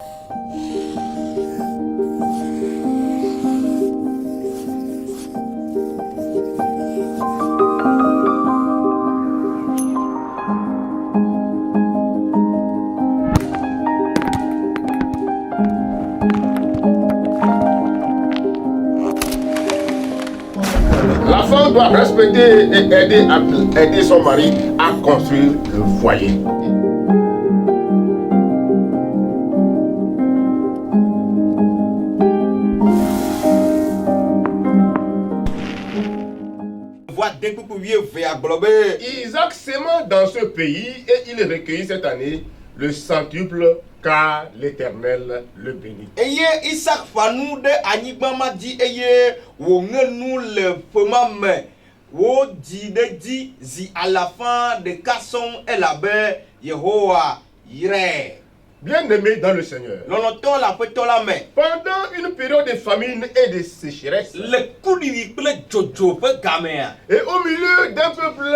La femme doit respecter et aider son mari à construire le foyer. Isaac s'aima dans ce pays et il recueillit cette année le centuple car l'Éternel le bénit. Eye Isaac fanou de anigbama di eye wo ngenu le fema wo di de di zi à la fin de kasson et la be Yehowa yire. Bien-aimé dans le Seigneur, L'onoton la feto la main. pendant une période de famine et de sécheresse, Le coup du ple jojo fe gamea. et au milieu d'un peuple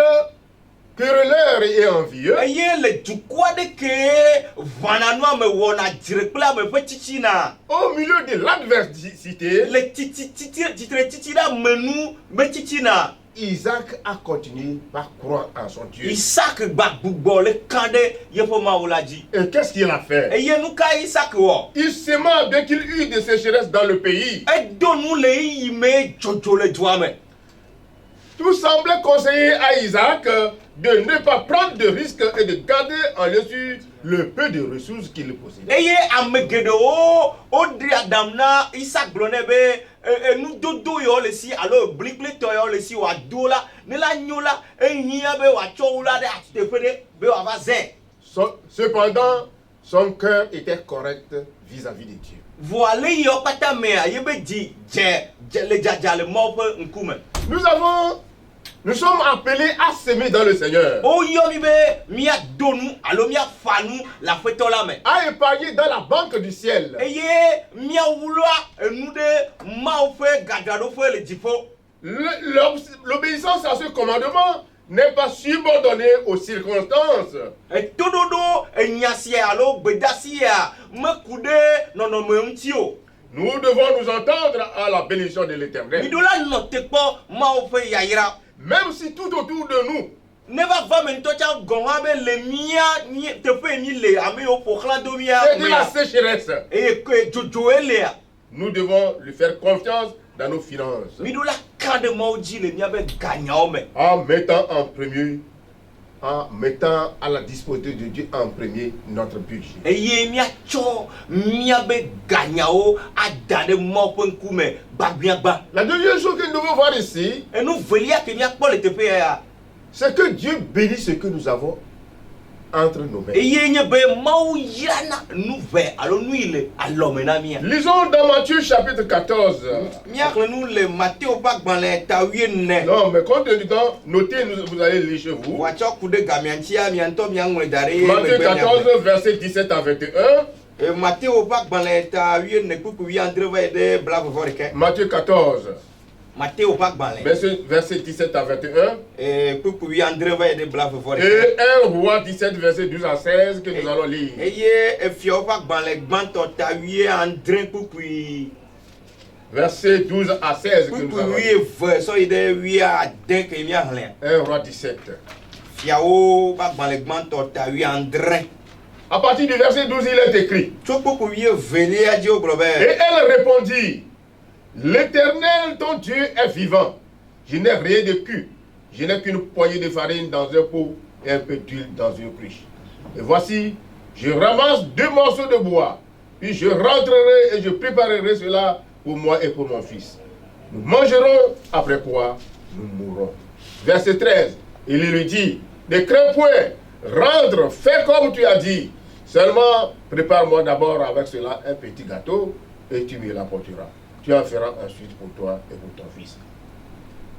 querelleur et envieux, Eye le dukwa de ke vananwa me wona direkla me fe chichina. au milieu de l'adversité, Le titre menu me chichina. Isaac a continué par croire en son Dieu. Isaac bagbugo le kande yefoma olaji. Et qu'est-ce qu'il a fait? Eye nuka Isaac wo. Il s'aima bien qu'il eut des sécheresses dans le pays. E donu le yime jojo le douame. Tout semblait conseiller à Isaac de ne pas prendre de risques et de garder en dessus le peu de ressources qu'il possédait. Eye amegedo o dri adamna Isaac blonebe nu dodo yo le si alo blikle to yo le si wa dola ne la nyola ehia be wa choula de atite fede be wa vazen. Cependant, son cœur était correct vis-à-vis de Dieu. Voile yo pata me ayebe di je le jajale mo pe nkume. Nous sommes appelés à s'aimer dans le Seigneur, O yo mi be mia donu alo mia fanu la feto la me. à épargner dans la banque du ciel. Eye mia wulwa nu de ma fe gadado fe le difo. L'obéissance à ce commandement n'est pas subordonnée aux circonstances. E tododo enyasia alo bedasia me kude nono me mtio. Nous devons nous entendre à la bénédiction de l'Éternel. Midola no tekpo ma fe yaira. Même si tout autour de nous, Never va mentocha gonhabe le mia ni te fe ni le ame o pokla do mia. c'est de la sécheresse, E que jojo elea. nous devons lui faire confiance dans nos finances, Midola kade maoji le mia be ganyao me. en mettant à la disposition de Dieu en premier notre budget. Eye mia cho mia be ganyao adade mo pe nkume bagbiagba. La deuxième chose que nous devons voir ici, E nou velia ke mia kpole te pe ya. c'est que Dieu bénit ce que nous avons entre nos mains. Eye nye be mau yana nou ve alo nou ile alo mena mia. Lisons dans Matthieu chapitre 14. Mia nou le Matthieu pas ban le tawie ne. Non, mais compte tenu du temps, notez, vous allez lire chez vous. Wacho kude gamiantia mianto miangwe dare. Matthieu 14, verset 17 à 21. E Matthieu pas ban le tawie ne kuku wi André va de blave vorike. Matthieu 14, Matthieu pas ban le. verset 17 à 21. E kuku wi André va de blave vorike. Et 1 Roi 17, verset 12 à 16 que nous allons lire. Eye e fio pas ban le gbanto tawie André kuku Verset 12 à 16 que nous allons lire. wi so ide wi a den ke mi ahlen. 1 Roi 17. Fiao pas ban le gbanto tawie André. À partir du verset 12, il est écrit. Chokuku wi vele a dio Et brobe. elle répondit, l'Éternel, ton Dieu, est vivant. Je n'ai rien de cul. Je n'ai qu'une poignée de farine dans un pot et un peu d'huile dans une cruche. Et voici, je ramasse 2 morceaux de bois. Puis je rentrerai et je préparerai cela pour moi et pour mon fils. Nous mangerons, après quoi nous mourrons. Verset 13, il lui dit, ne crains point, rentre, fais comme tu as dit. Seulement, prépare-moi d'abord avec cela un petit gâteau et tu me l'apporteras. Tu en feras ensuite pour toi et pour ton fils.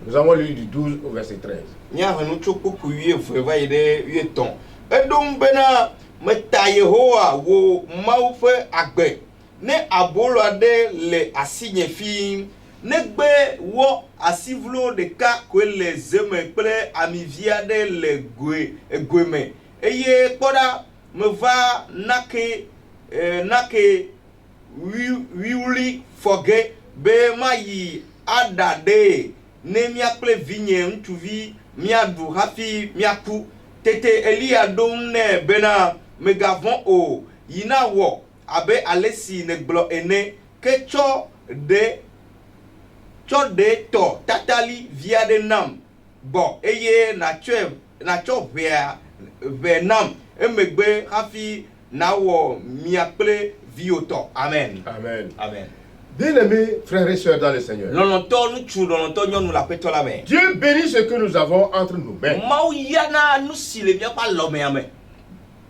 Nous avons lu du 12 au verset 13. Nya hanu chokuku wi va ide wi ton. Edom bena meta Yehowa wo mau fe agbe. Ne abolo ade le asigné fi. Ne gbe wo asivlo de ka ko le zeme pele amivia de le gweme. Eye koda me va nake nake wiuli forge be ma yi adade ne miakple vinye ntouvi miadu hafi miaku tete Elia domne bena megavon o yina wo abe alesi ne glo ene ke cho de to tatali via de nam bon eye na cho ve nam emegbe hafi na wo miakple vioto amen Amen. amen. Bien-aimés frères et sœurs dans le Seigneur, Dieu bénit ce que nous avons entre nos mains.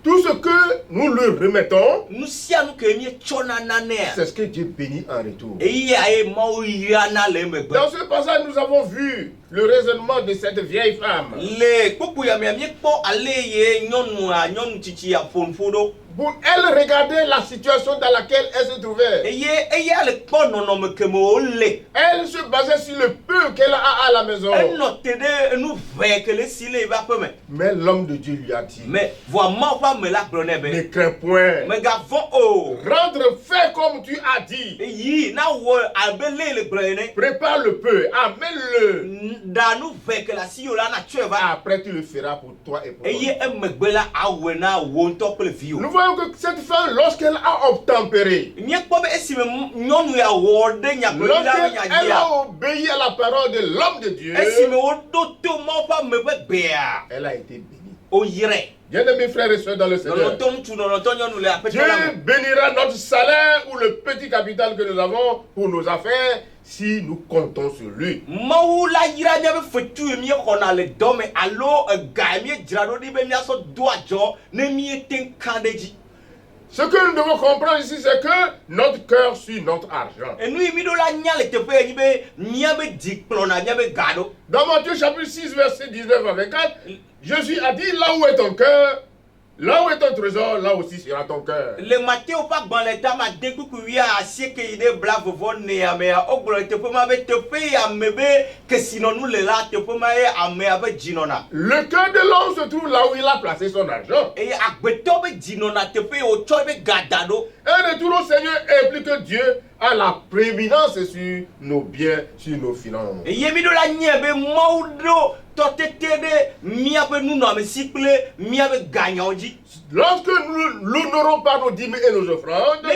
Tout ce que nous lui remettons, c'est ce que Dieu bénit en retour. Dans ce passage, nous avons vu le raisonnement de cette vieille femme. Pour elle regarder la situation dans laquelle elle se trouvait. Elle se basait sur le peu qu'elle a à la maison. Mais l'homme de Dieu lui a dit, ne crains point. Rentre, fais comme tu as dit. Prépare le peu, amène-le. Après tu le feras pour toi et pour moi. Nous voyons que cette femme, lorsqu'elle a obtempéré, lorsqu'elle a obéi à la parole de l'homme de Dieu, elle a été bénie. Bien-aimés frères et sœurs dans le Seigneur, Dieu bénira notre salaire ou le petit capital que nous avons pour nos affaires si nous comptons sur lui. Ce que nous devons comprendre ici, c'est que notre cœur suit notre argent. Dans Matthieu chapitre 6, verset 19 à 24, Jésus a dit, là où est ton cœur, là où est ton trésor, là aussi sera ton cœur. Le matin au pas dans l'état m'a découvert à ce que il est brave von néamea au gros te peut m'avoir te payer à mebe que sinon nous les là te peut m'avoir à me avec Ginona. Le cœur de l'homme se trouve là où il a placé son argent. Et à beto be Ginona te paye au chobe gadado. Un retour au Seigneur implique que Dieu a la prééminence sur nos biens, sur nos finances. Et yemi do la niebe maudo totetede miabe nous non mais cycle miabe gagnant dit. Lorsque nous n'honorons pas nos dîmes et nos offrandes,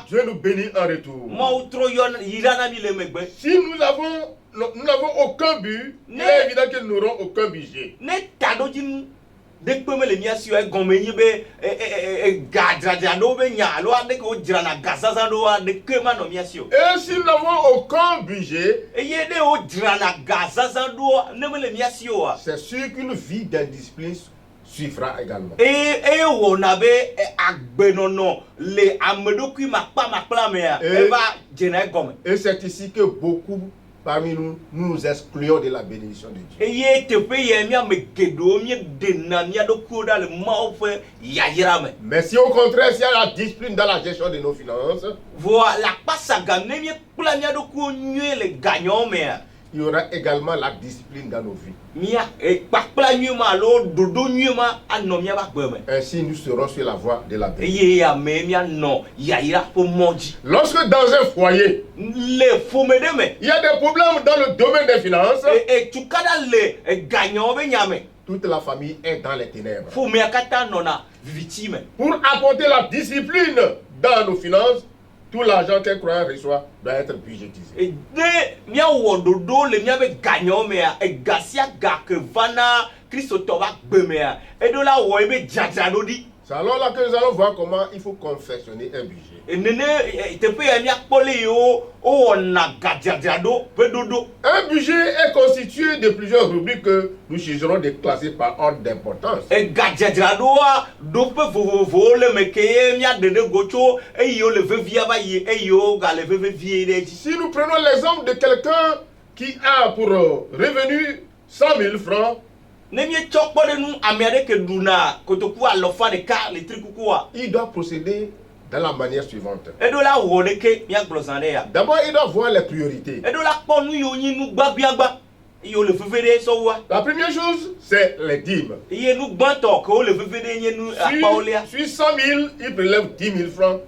Dieu nous bénit en retour. Si nous n'avons aucun but, il est évident que nous n'aurons aucun budget. Et si nous n'avons aucun budget, c'est sûr qu'une vie d'indiscipline suivra également. Et c'est ici que beaucoup parmi nous, nous excluons de la bénédiction de Dieu. Mais si au contraire, s'il y a la discipline dans la gestion de nos finances, il y aura également la discipline dans nos vies. Ainsi, nous serons sur la voie de la bénédiction. Lorsque dans un foyer, il y a des problèmes dans le domaine des finances, toute la famille est dans les ténèbres. Pour apporter la discipline dans nos finances, tout l'argent qu'un croyant reçoit doit être budgétisé. C'est alors là que nous allons voir comment il faut confectionner un budget. Un budget est constitué de plusieurs rubriques que nous jugerons de classer par ordre d'importance. Si nous prenons l'exemple de quelqu'un qui a pour revenu 100 000 francs, il doit procéder dans la manière suivante. D'abord, il doit voir les priorités. Yo le vevede so wa. La première chose, c'est les dîmes. Iye nu gbanto ko le vevede nye nu akpaolia. Sur 100 000, il prélève 10 000 francs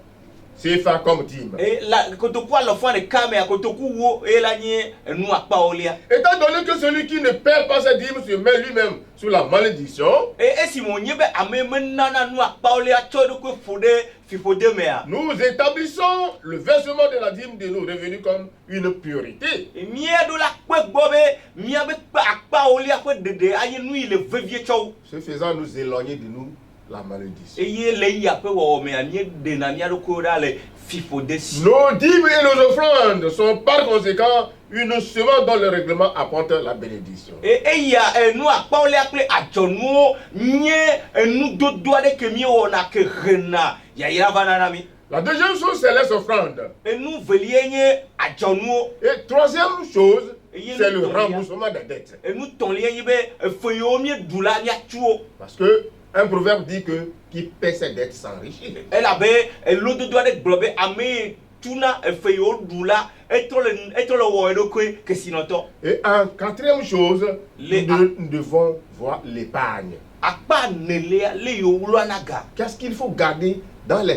CFA comme dîme. Et la kotoku alofan de kame ya kotoku wo e la nye nu akpaolia. Étant donné que celui qui ne paie pas ses dîmes se met lui-même sous la malédiction, Et si mon nyebe ame menana nu akpaolia chodo ko fode fifode mea. nous établissons le versement de la dîme de nos revenus comme une priorité. Mia do la kwek bobe mia be akpaolia ko dede aye nu ile vevie chow. Ce faisant, nous éloigner de nous la malédiction. Eye le ya pe wo me anye de na mia do ko da le fifode si. Nos dîmes et nos offrandes sont par conséquent une semence dont le règlement apporte la bénédiction. Et ya nu akpaolia ple ajonu nye nu dodo ade ke mi wona ke rena ya ira vanana mi. La deuxième chose, c'est les offrandes. Et nous velienye ajonu. Et troisième chose, Et c'est le nous, remboursement des dettes. Et nous tonlienye be feyo mi dula nya tuo. Parce que un proverbe dit que qui paie ses dettes s'enrichit. Elle avait l'autre doigt de globe ame tuna feyo dula etro le woedo que sinon to. Et en quatrième chose, Les- nous devons voir l'épargne. Akpa nele le yo ulanaga. Qu'est-ce qu'il faut garder dans les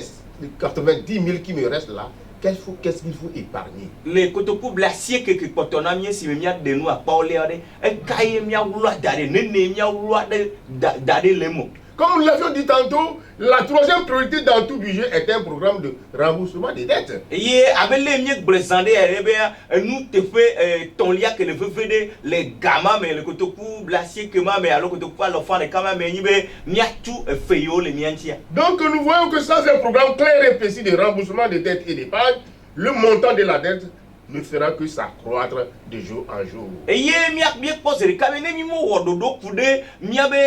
90 000 qui me restent là? Qu'est-ce qu'il faut épargner? Le kotoku blasie que potona mi si mi de nous akpa ole ade e kaye mi awula dade nene mi awula dade lemo. Comme nous l'avions dit tantôt, la troisième priorité dans tout budget est un programme de remboursement des dettes. Ye abele mi blesande ebe nous te fait tonlia que le vevede les gamma mais le kotoku blasie que ma mais alors kotoku l'enfant de kama mais nibe miatu feyo le miantia. Donc nous voyons que sans un programme clair et précis de remboursement des dettes et d'épargne, le montant de la dette ne fera que s'accroître de jour en jour. Eye miak bien poser kame ne mi mo wododo kude miabe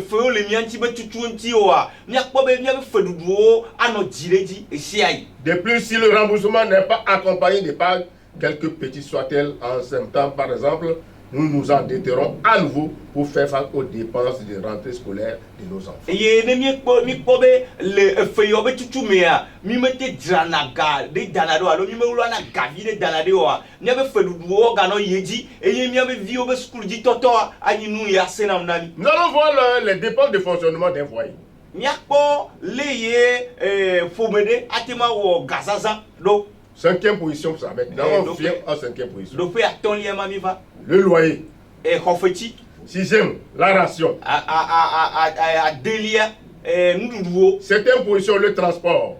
feyo le mianti be tutuanti oa miak pobe miabe feduduo ano jireji esiai. De plus, si le remboursement n'est pas accompagné d'épargne, quelque petite soit-elle en ce temps par exemple, nous nous endetterons à nouveau pour faire face aux dépenses de rentrée scolaire de nos enfants. Eye ne mi pobe le feyo be tutu mea mi mete dranaga de danado alo mi me ulana gavi de danade oa miabe feduduo gano yeji eye miabe vio be school di toto anyi nu ya senam nani. Nous allons voir les dépenses de fonctionnement d'un foyer. Miakpo leye fomede atema wo gazaza do. Cinquième position, ça maintenant on vient en cinquième position. Do pe aton liye mami va. Le loyer. E khofeti Sixième, la ration. a delia nuduwo. Septième position, le transport.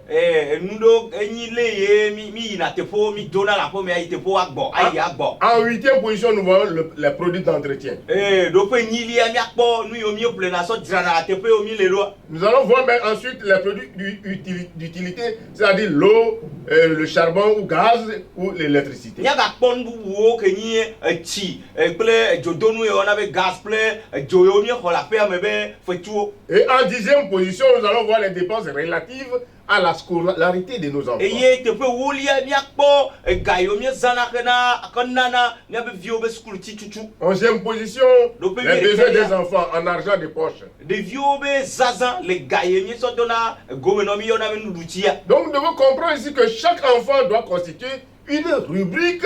Nudo enyi leye mi na tepo mi dona la po mi ayi tepo agbo ayi agbo. En huitième position, nous voyons les produits d'entretien. Do pe nyi liye miakpo nu yo mi plena so drana tepo yo mi le do. Nous allons voir mais ensuite les produits d'utilité, c'est-à-dire l'eau, le charbon ou gaz ou l'électricité. Nyaga pon bu wo ke nyi chi ple jodonu yo na be gas ple joyo mi hola pe amebe fetuo. Et en dixième position, nous allons voir les dépenses relatives à la scolarité de nos enfants. Eye tepe wolia miakpo gayo mi zana kana kanana nyabe vio be school ti tutu. Onzième position, Donc, les besoins des enfants en argent de poche. De vio be zaza le gaye mi so dona gouvernement yo na me nudutia. Donc nous devons comprendre ici que chaque enfant doit constituer une rubrique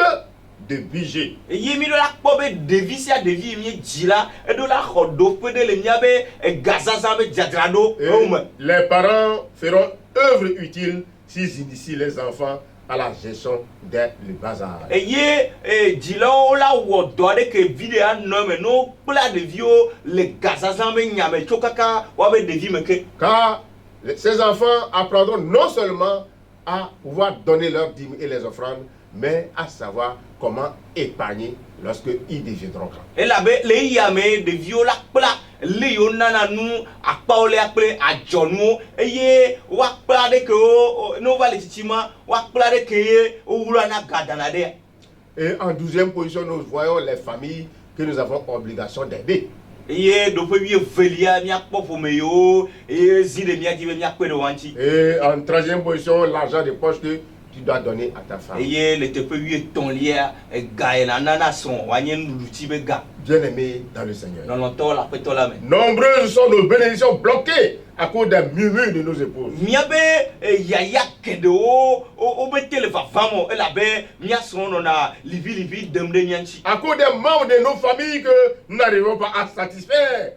de budget. Eye mi do la kpo be devisia devi mi jila e do la khodo pe de le miabe gazaza be jadrado Et ome. les parents feront œuvre utile s'ils initient les enfants à la gestion des bas âge. Eye jila o la wo do de ke video no me no pla de vio le gazaza be nyame chokaka wa be devi meke. Car ces enfants apprendront non seulement à pouvoir donner leurs dîmes et les offrandes, mais à savoir comment épargner lorsque ils deviendront grands. Et là, les yame de viola pla, les yonana nous, à paole après, à jonou, et ye, wak pla de que, no valetitima, wak pla de que, ou lana gadanade. Et en 12e position, nous voyons les familles que nous avons obligation d'aider. Et depuis velia miak popomeyo, et zide miak dive miak pedo wanti. Et en 13e position, l'argent de poche que tu dois donner à ta femme. Bien-aimé dans le Seigneur. Nombreuses sont nos bénédictions bloquées à cause des murmures de nos épouses. À cause des membres de nos familles que nous n'arrivons pas à satisfaire.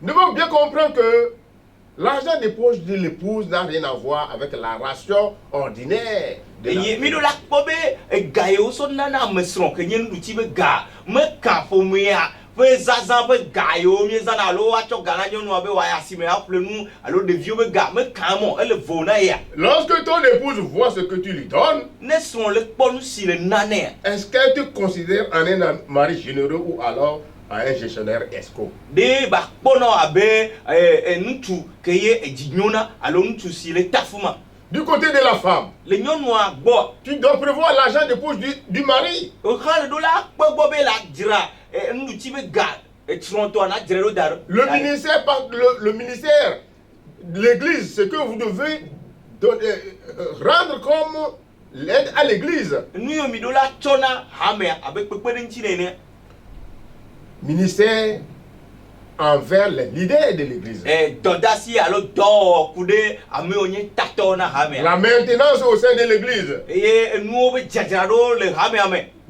Nous devons bien comprendre que l'argent des poches de l'épouse n'a rien à voir avec la ration ordinaire de la Lorsque ton épouse voit ce que tu lui donnes, est-ce qu'elle te considère en un mari généreux ou alors un gestionnaire escroc? Du côté de la femme, tu dois prévoir l'argent de poche du mari. Le ministère de l'église, c'est que vous devez rendre comme l'aide à l'église. Ministère envers les leaders de l'église. La maintenance au sein de l'église.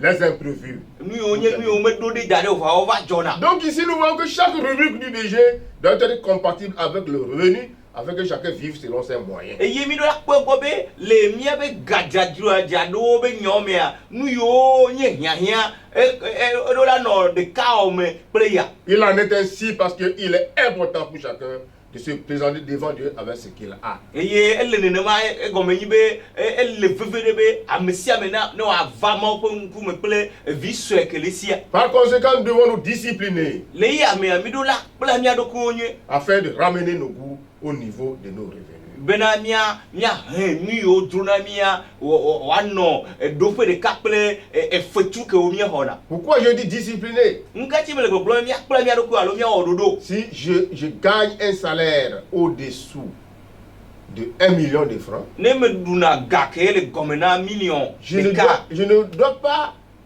Les imprévus. Donc ici nous voyons que chaque rubrique du budget doit être compatible avec le revenu, afin que chacun vive selon ses moyens. Il en est ainsi parce qu'il est important pour chacun de se présenter devant Dieu avec ce qu'il a. Par conséquent, nous devons nous discipliner afin de ramener nos goûts au niveau de nos revenus. Pourquoi je dis discipliné? Si je gagne un salaire au-dessous de 1 million de francs,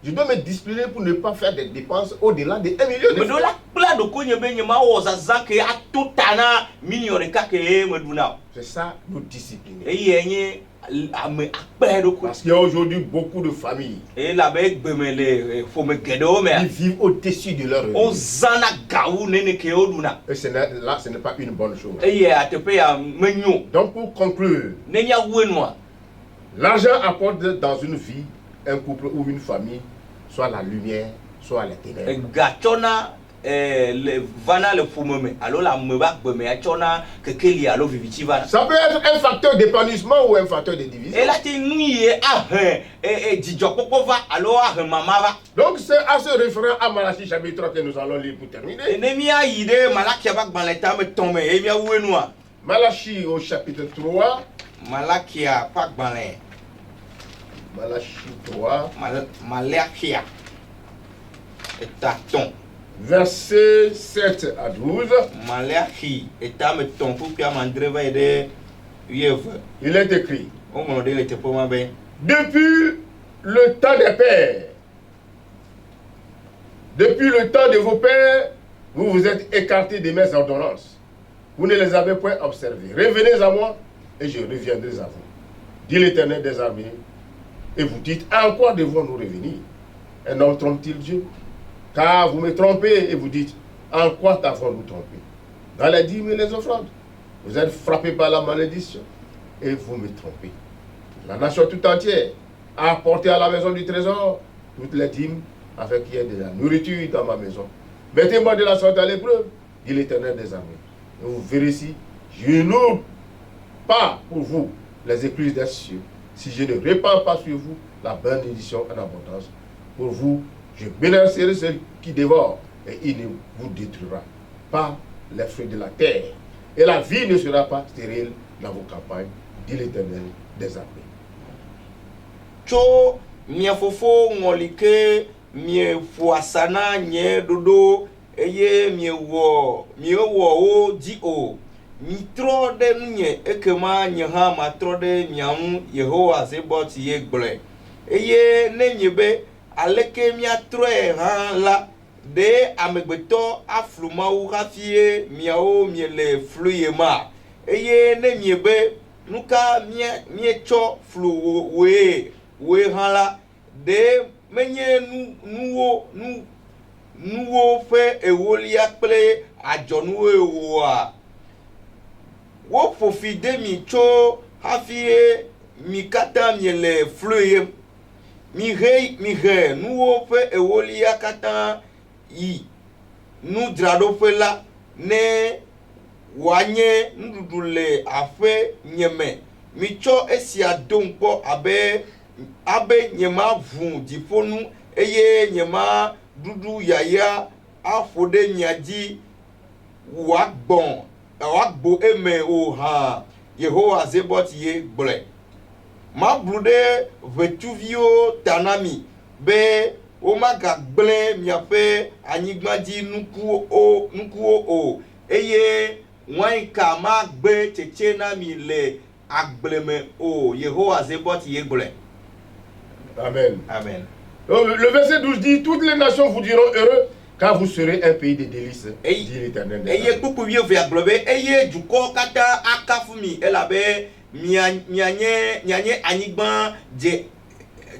je dois me discipliner pour ne pas faire des dépenses au-delà de 1 million de francs. C'est ça, nous discipliner. Parce qu'il y a aujourd'hui beaucoup de familles qui vivent au-dessus de leur revenu. Et ce n'est pas une bonne chose. Donc pour conclure, l'argent apporte dans une vie, un couple ou une famille, soit la lumière, soit les ténèbres. Ça peut être un facteur d'épanouissement ou un facteur de division. Donc c'est à ce référent à Malachie chapitre 3 que nous allons lire pour terminer. Malachie au chapitre 3. Malachie 3. Versets 7 à 12. Il est écrit: depuis le temps des pères, depuis le temps de vos pères, vous vous êtes écartés de mes ordonnances. Vous ne les avez point observées. Revenez à moi et je reviendrai à vous, dit l'Éternel des armées. Et vous dites: en quoi devons-nous revenir? Un homme trompe-t-il Dieu? Car vous me trompez et vous dites: en quoi t'avons-nous trompé? Dans les dîmes et les offrandes. Vous êtes frappés par la malédiction et vous me trompez. La nation tout entière a apporté à la maison du trésor toutes les dîmes afin qu'il y ait de la nourriture dans ma maison. Mettez-moi de la sorte à l'épreuve, dit l'Éternel des armées. Et vous verrez si je n'ouvre pas pour vous les écluses des cieux, si je ne répands pas sur vous la bénédiction en abondance. Pour vous, je bénéficierai ceux qui dévorent et il ne vous détruira pas les fruits de la terre. Et la vie ne sera pas stérile dans vos campagnes, dit l'Éternel des armées. Cho mia fofo ngolike mie fuasana nye dodo eye miewo wo di o mi trɔ ɖe nunye ekema nye hã ma trɔ ɖe miaŋu Yehowa Zebot ye gblɔe eye ne nye be aleke miatrɔe hã la ɖe amegbetɔ aflu Mawu hafi miawo miele flu ye ma eye ne mie be nuka mietsɔ flu woe hã la ɖe menye nuwo ƒe ewolia kple adzɔnuwo ewoa wo ƒofi de mi tso hafi mi katã miele flu ye mi he nuwo ƒe ewolia katã yi nudzraɖoƒe la ne wòanye nuɖuɖu le aƒe nye me mitsɔ esia dom kpɔ abe nye ma vu dziƒonu eye nye ma ɖuɖu yaya aƒo ɖe mia dzi wòagbo eme o hã Yehowa Zebot ye gblɔe mablu ɖe ʋetsuviwo ta na mi be womagagblẽ miaƒe anyigba dzi nukuwo o eye wainka magbe tsetse na mi le agble me o Yehowa Zebot ye gblɔe. Amen. Amen. Donc, le verset 12 dit, toutes les nations vous diront heureux car vous serez un pays de délices, dit l'Éternel. Eye kpuku vie agblɔ be eye dukɔ katã akafu mi elabe mianye anyigba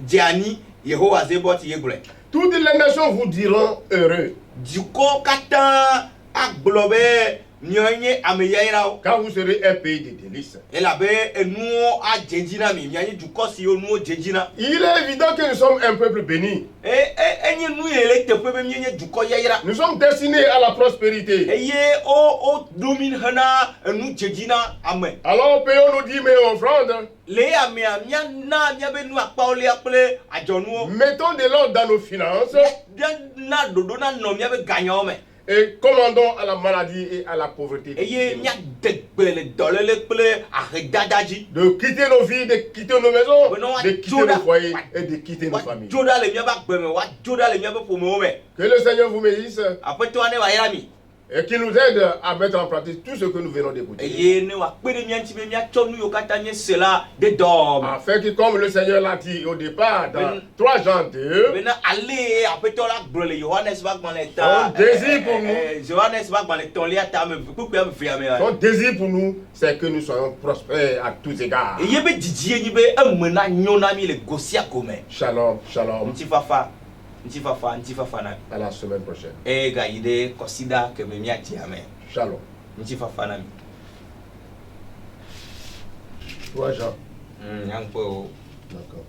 dzeani Yehowa Zebot ye gblɔe. Toutes les nations vous diront heureux. Dukɔ katã agblɔ be mianye ameyayrawo. Car vous serez un pays de délices. Elabe enuwo adzeji na mi mianye dukɔ siwo nuwo dzeji na. Il est évident que nous sommes un peuple béni. Enye nu ye le teƒe be mienye dukɔ yayra. Nous sommes destinés à la prospérité. Eye o domin hena enu dzeji na ame. Alors payons nos dîmes et offrandes. Le amea miana miabe nu akpawo lia kple adzɔnuwo. Mettons de l'ordre dans nos finances. Na ɖoɖo na nɔ miabe ganyawo me. Et commandons à la maladie et à la pauvreté. Eye mia degbe le dɔléle kple ahedada dzi. De quitter nos vies, de quitter nos maisons, de quitter nos foyers et de quitter nos familles. Dzo ɖa le miabe agbe me, woadzo ɖa le miabe ƒomewo me. Que le Seigneur vous bénisse Aƒetɔa ne wayra mi. et qu'il nous aide à mettre en pratique tout ce que nous venons d'écouter. Eye ne wakpe ɖe mia ŋuti be miatsɔ nu yiwo katã míese la ɖe dɔ me. Afin que, comme le Seigneur l'a dit au départ dans 3 Jean 2, Bena ale aƒetɔ la gblɔ le Yohanes ƒe agbalẽ ta. son désir pour nous, Yohanes ƒe agbalẽ tɔ̃lia ta me kpekpe ame vea me. son désir pour nous, c'est que nous soyons prospères à tous égards. Eye be didi ye nyi be eme na nyo na mi le go sia go me. Shalom, shalom. Ŋutifafa na mi. À la semaine prochaine. Eye gayi ɖe kɔsida ke me miadzi ame. Shalom. Ŋutifafa na mi. 3 Jean. Nyankpɔ o. D'accord.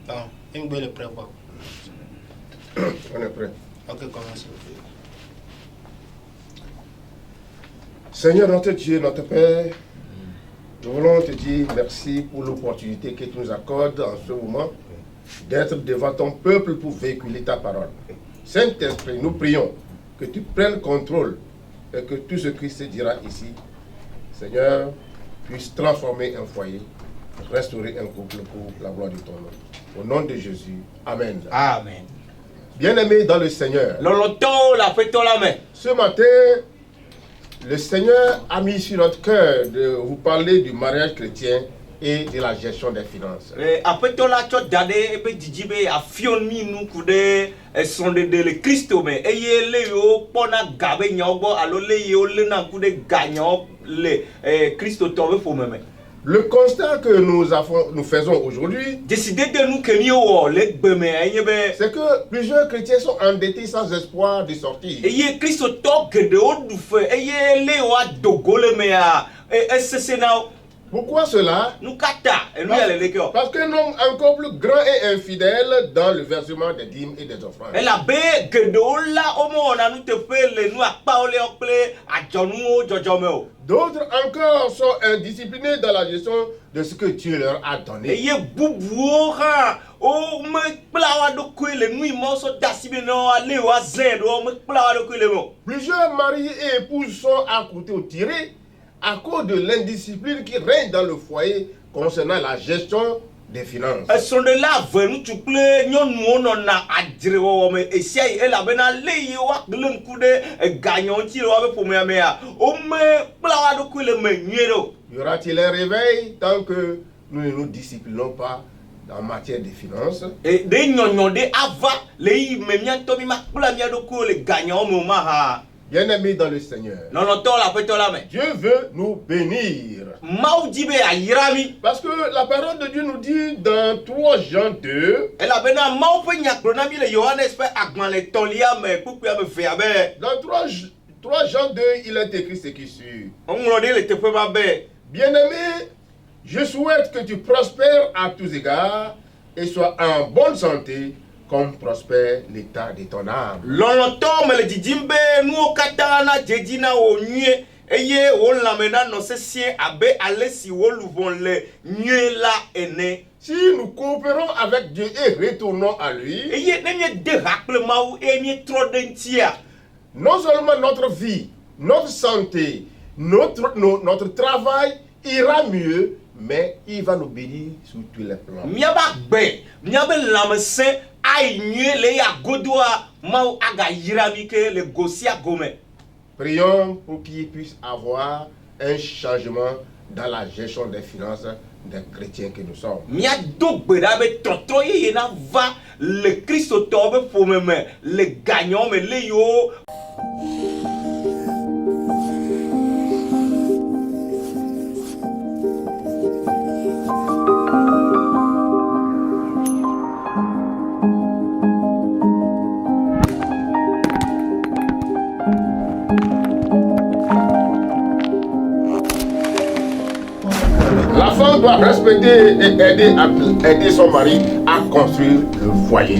Non, une belle preuve. On est prêt. Ok, commencez. Seigneur notre Dieu, notre Père, nous voulons te dire merci pour l'opportunité que tu nous accordes en ce moment d'être devant ton peuple pour véhiculer ta parole. Saint-Esprit, nous prions que tu prennes contrôle et que tout ce qui se dira ici, Seigneur, puisse transformer un foyer, restaurer un couple pour la gloire de ton nom. Au nom de Jésus, Amen. Amen. Bien-aimés dans le Seigneur, Lɔlɔtɔwo le aƒetɔ la me. ce matin, le Seigneur a mis sur notre cœur de vous parler du mariage chrétien et de la gestion des finances. Aƒetɔ la tsɔ da ɖe eƒe didi be afiɔ mi nuku ɖe esrɔ̃ɖeɖe le Kristo me eye le yiwo kpɔna ga be nyawo gbɔ alo le yiwo lena ŋku ɖe ga nyawo le Kristotɔ ƒe ƒome me. Le constat que nous faisons aujourd'hui, Dzesidede nu ke miewɔ le gbe me enye be c'est que plusieurs chrétiens sont endettés sans espoir de sortir. eye Kristotɔ geɖewo ɖu fe eye le woado go le mea esese na wo. Pourquoi cela? Nu ka ta enu ya le leke o. Parce qu'un homme encore plus grand et infidèle dans le versement des dîmes et des offrandes. Elabe geɖewo la womewɔna nuteƒe le nu akpawo le kple adzɔnuwo dzɔdzɔ me o. D'autres encore sont indisciplinés dans la gestion de ce que Dieu leur a donné. Eye bubuwo hã womekpla wa ɖokui le nu yi ma wosɔ da asi be ne woalé woazẽ ɖo womekpla wa ɖokui le me o. Plusieurs maris et épouses sont à côté ou tirés à cause de l'indiscipline qui règne dans le foyer concernant la gestion des finances. Son de là, nous tu plais, nous on a adré au mais essaye et la bena lei wa glem coude gagnant qui le pour me mea. O me plawa do ku le me nyero. Y aura-t-il un réveil tant que nous ne nous disciplinons pas en matière de finances? Et de nyonyon de ava lei me mianto mi makula mia do ku le gagnant mo ma ha. Bien-aimés dans le Seigneur, Non non to la peto la me. Dieu veut nous bénir. Maudibe ayirami. Parce que la parole de Dieu nous dit dans 3 Jean 2, Et la bena mau pe nyakrona mi le Johannes pe agman le tolia me kuku me fe abe. dans 3 Jean 2, il est écrit ce qui suit. On ngode le te pe ma be. Bien-aimé, je souhaite que tu prospères à tous égards et sois en bonne santé comme prospère l'état de ton âme. Longtemps me le didimbe nous katana jedina o nye eye o lamena no se sien abe alesi wo luvon le nye la ene. Si nous coopérons avec Dieu et retournons à lui, Eye ne nye de hakle ma ou e nye tro dentia. non seulement notre vie, notre santé, notre travail ira mieux, mais il va nous bénir sur tous les plans. Miaba be miabe lamse ay nye le ya godoa ma ou aga yirami ke le gosia gome. Prions pour qu'il puisse avoir un changement dans la gestion des finances des chrétiens que nous sommes. Mia do gbeda be trotro ye na va le Christ tobe pour me le gagnant me le yo. La femme doit respecter et aider son mari à construire le foyer.